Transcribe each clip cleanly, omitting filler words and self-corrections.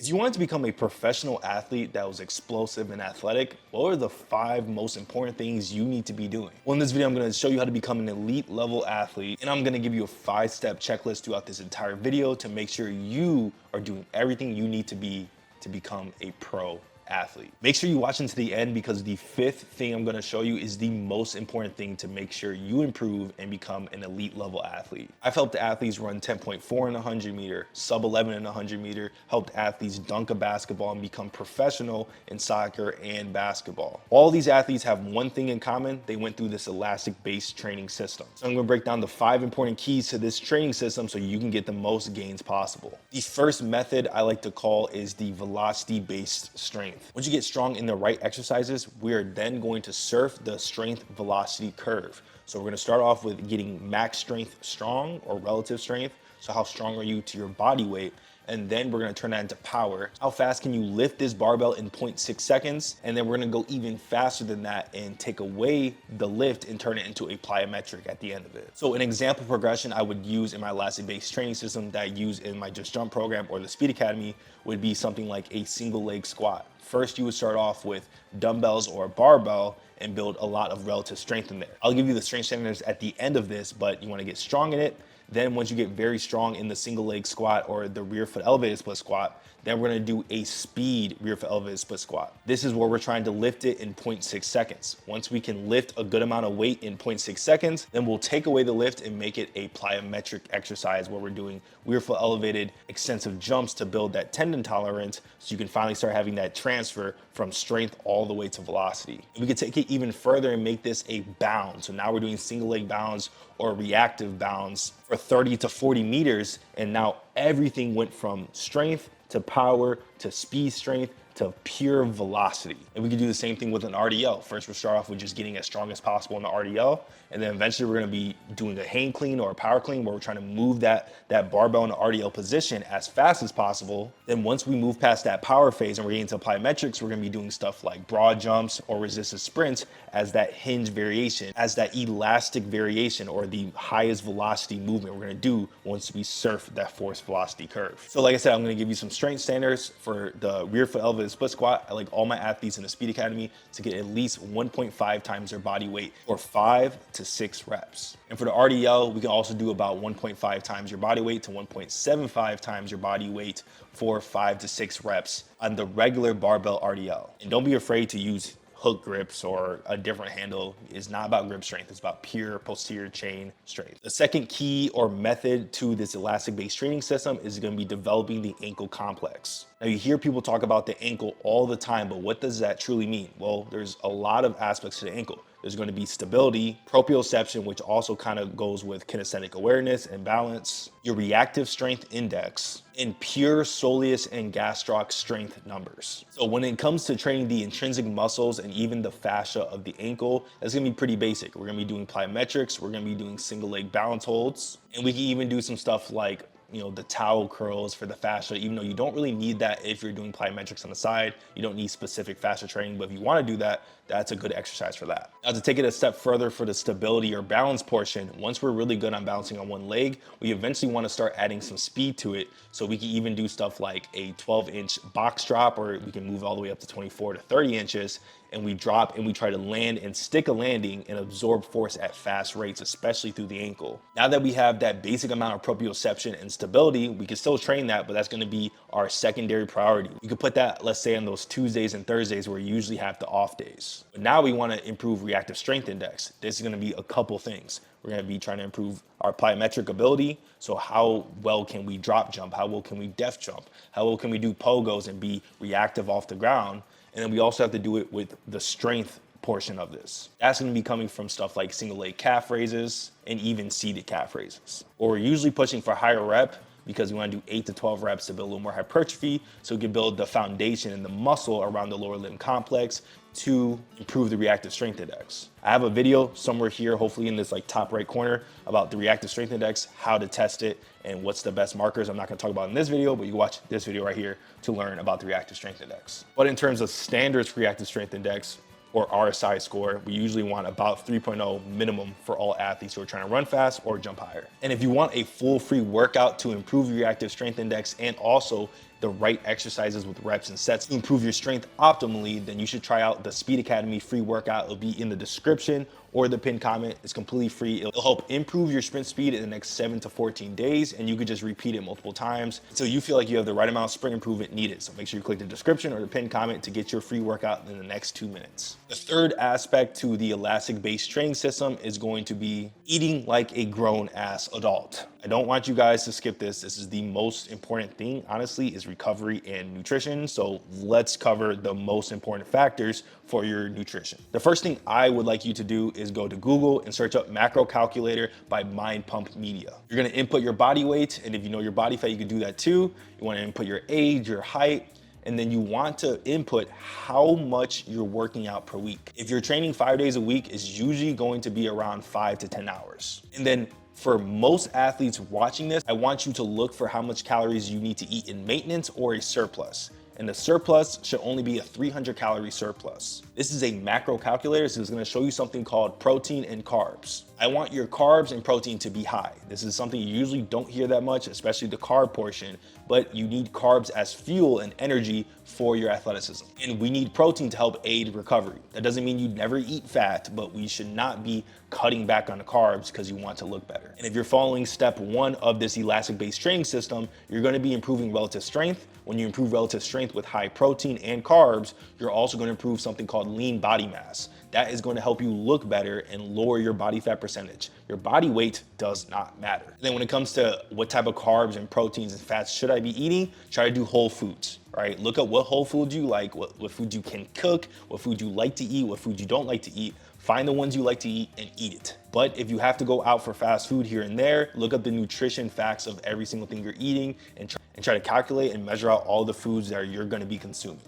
If you wanted to become a professional athlete that was explosive and athletic, what are the 5 most important things you need to be doing? Well, in this video, I'm going to show you how to become an elite level athlete, and I'm going to give you a 5-step checklist throughout this entire video to make sure you are doing everything you need to be to become a pro athlete. Make sure you watch into the end because the 5th thing I'm going to show you is the most important thing to make sure you improve and become an elite level athlete. I've helped athletes run 10.4 in the 100 meter, sub 11 in the 100 meter, helped athletes dunk a basketball and become professional in soccer and basketball. All these athletes have one thing in common: they went through this elastic-based training system. So I'm going to break down the 5 important keys to this training system so you can get the most gains possible. The first method I like to call is the velocity-based strength. Once you get strong in the right exercises, we are then going to surf the strength velocity curve. So we're going to start off with getting max strength strong or relative strength. So how strong are you to your body weight? And then we're going to turn that into power. How fast can you lift this barbell in 0.6 seconds? And then we're going to go even faster than that and take away the lift and turn it into a plyometric at the end of it. So an example progression I would use in my elastic-based training system that I use in my Just Jump program or the Speed Academy would be something like a single leg squat. First, you would start off with dumbbells or a barbell and build a lot of relative strength in there. I'll give you the strength standards at the end of this, but you want to get strong in it. Then once you get very strong in the single leg squat or the rear foot elevated split squat, then we're going to do a speed rear foot elevated split squat. This is where we're trying to lift it in 0.6 seconds. Once we can lift a good amount of weight in 0.6 seconds, then we'll take away the lift and make it a plyometric exercise where we're doing rear foot elevated extensive jumps to build that tendon tolerance so you can finally start having that transfer from strength all the way to velocity. And we can take it even further and make this a bound. So now we're doing single leg bounds or reactive bounds for 30 to 40 meters. And now everything went from strength to power to speed strength to pure velocity. And we can do the same thing with an RDL. First, we'll start off with just getting as strong as possible in the RDL. And then eventually we're gonna be doing a hang clean or a power clean where we're trying to move that barbell in the RDL position as fast as possible. Then once we move past that power phase and we're getting to plyometrics, we're gonna be doing stuff like broad jumps or resisted sprints as that hinge variation, as that elastic variation or the highest velocity movement we're gonna do once we surf that force velocity curve. So like I said, I'm gonna give you some strength standards for the rear foot elevated split squat. I like all my athletes in the Speed Academy to get at least 1.5 times their body weight or 5 to 6 reps. And for the RDL, we can also do about 1.5 times your body weight to 1.75 times your body weight for 5 to 6 reps on the regular barbell RDL. And don't be afraid to use hook grips or a different handle. It's not about grip strength, it's about pure posterior chain strength. The second key or method to this elastic-based training system is going to be developing the ankle complex. Now you hear people talk about the ankle all the time, but what does that truly mean? Well, there's a lot of aspects to the ankle. There's going to be stability, proprioception, which also kind of goes with kinesthetic awareness and balance, your reactive strength index, and pure soleus and gastroc strength numbers. So when it comes to training the intrinsic muscles and even the fascia of the ankle, that's gonna be pretty basic. We're gonna be doing plyometrics, we're gonna be doing single leg balance holds, and we can even do some stuff like the towel curls for the fascia, even though you don't really need that if you're doing plyometrics on the side. You don't need specific fascia training, but if you want to do that, that's a good exercise for that. Now to take it a step further for the stability or balance portion, once we're really good on balancing on one leg, we eventually want to start adding some speed to it. So we can even do stuff like a 12-inch box drop, or we can move all the way up to 24 to 30 inches. And we drop and we try to land and stick a landing and absorb force at fast rates, especially through the ankle. Now that we have that basic amount of proprioception and stability, we can still train that, but that's going to be our secondary priority. We could put that, let's say, on those Tuesdays and Thursdays where you usually have the off days. But now we want to improve reactive strength index. This is going to be a couple things. We're going to be trying to improve our plyometric ability. So how well can we drop jump? How well can we def jump? How well can we do pogos and be reactive off the ground? And then we also have to do it with the strength portion of this. That's going to be coming from stuff like single leg calf raises and even seated calf raises. Or we're usually pushing for higher rep because we want to do 8 to 12 reps to build a little more hypertrophy so we can build the foundation and the muscle around the lower limb complex to improve the reactive strength index. I have a video somewhere here, hopefully in this top right corner, about the reactive strength index, how to test it, and what's the best markers. I'm not gonna talk about in this video, but you can watch this video right here to learn about the reactive strength index. But in terms of standards for reactive strength index, or RSI score, we usually want about 3.0 minimum for all athletes who are trying to run fast or jump higher. And if you want a full free workout to improve your reactive strength index and also the right exercises with reps and sets to improve your strength optimally, then you should try out the Speed Academy free workout. It'll be in the description or the pinned comment. It's completely free. It'll help improve your sprint speed in the next 7 to 14 days, and you could just repeat it multiple times until you feel like you have the right amount of sprint improvement needed. So make sure you click the description or the pinned comment to get your free workout in the next 2 minutes. The third aspect to the elastic-based training system is going to be eating like a grown-ass adult. I don't want you guys to skip this. This is the most important thing, honestly, is recovery and nutrition. So let's cover the most important factors for your nutrition. The first thing I would like you to do is go to Google and search up Macro Calculator by Mind Pump Media. You're gonna input your body weight, and if you know your body fat, you can do that too. You wanna input your age, your height, and then you want to input how much you're working out per week. If you're training 5 days a week, it's usually going to be around 5 to 10 hours. And then for most athletes watching this, I want you to look for how much calories you need to eat in maintenance or a surplus. And the surplus should only be a 300 calorie surplus. This is a macro calculator, so it's gonna show you something called protein and carbs. I want your carbs and protein to be high. This is something you usually don't hear that much, especially the carb portion, but you need carbs as fuel and energy for your athleticism. And we need protein to help aid recovery. That doesn't mean you never eat fat, but we should not be cutting back on the carbs because you want to look better. And if you're following step 1 of this elastic-based training system, you're gonna be improving relative strength. When you improve relative strength with high protein and carbs, you're also gonna improve something called lean body mass. That is going to help you look better and lower your body fat percentage. Your body weight does not matter. And then when it comes to what type of carbs and proteins and fats should I be eating, try to do whole foods, right? Look at what whole foods you like, what food you can cook, what food you like to eat, what food you don't like to eat. Find the ones you like to eat and eat it. But if you have to go out for fast food here and there, look up the nutrition facts of every single thing you're eating and try to calculate and measure out all the foods that you're gonna be consuming.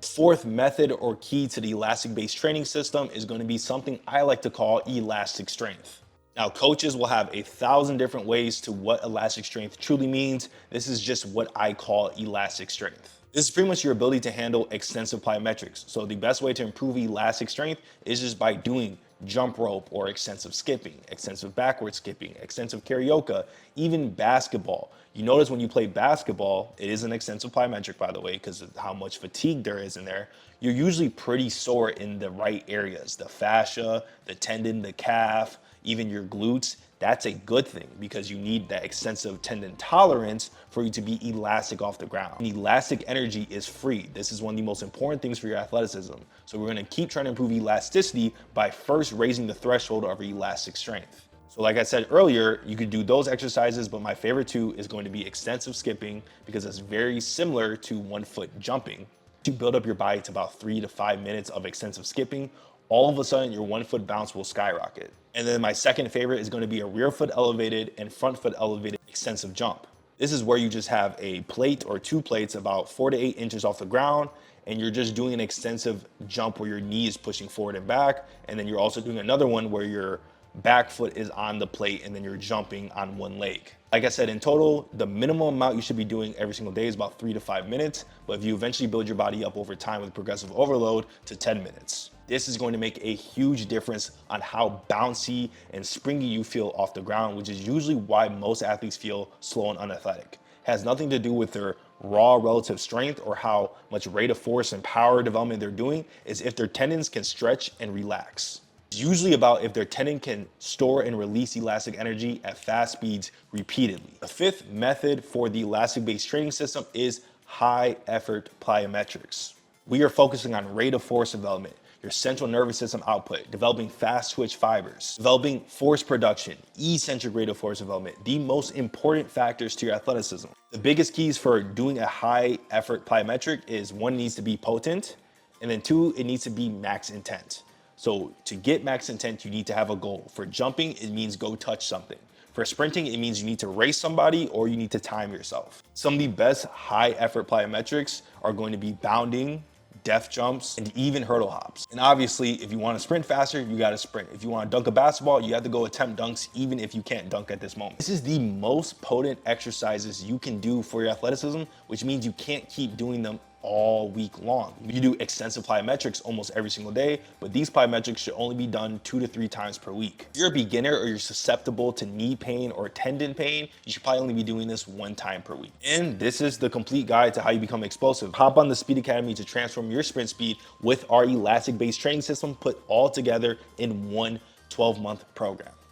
Fourth method or key to the elastic-based training system is going to be something I like to call elastic strength. Now, coaches will have 1,000 different ways to what elastic strength truly means. This is just what I call elastic strength. This is pretty much your ability to handle extensive plyometrics. So the best way to improve elastic strength is just by doing jump rope or extensive skipping, extensive backward skipping, extensive karaoke, even basketball. You notice when you play basketball, it is an extensive plyometric, by the way, because of how much fatigue there is in there. You're usually pretty sore in the right areas, the fascia, the tendon, the calf, even your glutes. That's a good thing because you need that extensive tendon tolerance for you to be elastic off the ground. And elastic energy is free. This is one of the most important things for your athleticism. So we're gonna keep trying to improve elasticity by first raising the threshold of elastic strength. So like I said earlier, you could do those exercises, but my favorite 2 is going to be extensive skipping because it's very similar to 1-foot jumping. To build up your body to about 3 to 5 minutes of extensive skipping, all of a sudden your 1-foot bounce will skyrocket. And then my second favorite is going to be a rear foot elevated and front foot elevated extensive jump. This is where you just have a plate or 2 plates about 4 to 8 inches off the ground, and you're just doing an extensive jump where your knee is pushing forward and back. And then you're also doing another one where your back foot is on the plate and then you're jumping on one leg. Like I said, in total, the minimum amount you should be doing every single day is about 3 to 5 minutes. But if you eventually build your body up over time with progressive overload to 10 minutes. This is going to make a huge difference on how bouncy and springy you feel off the ground, which is usually why most athletes feel slow and unathletic. It has nothing to do with their raw relative strength or how much rate of force and power development they're doing. It's if their tendons can stretch and relax. It's usually about if their tendon can store and release elastic energy at fast speeds repeatedly. The fifth method for the elastic-based training system is high effort plyometrics. We are focusing on rate of force development, your central nervous system output, developing fast twitch fibers, developing force production, eccentric rate of force development, the most important factors to your athleticism. The biggest keys for doing a high effort plyometric is 1, it needs to be potent, and then 2, it needs to be max intent. So to get max intent, you need to have a goal. For jumping, it means go touch something. For sprinting, it means you need to race somebody or you need to time yourself. Some of the best high effort plyometrics are going to be bounding, def jumps, and even hurdle hops. And obviously, if you want to sprint faster, you got to sprint. If you want to dunk a basketball, you have to go attempt dunks, even if you can't dunk at this moment. This is the most potent exercises you can do for your athleticism, which means you can't keep doing them all week long. You do extensive plyometrics almost every single day, but these plyometrics should only be done 2 to 3 times per week. If you're a beginner or you're susceptible to knee pain or tendon pain, you should probably only be doing this 1 time per week. And this is the complete guide to how you become explosive. Hop on the Speed Academy to transform your sprint speed with our elastic-based training system put all together in one 12-month program.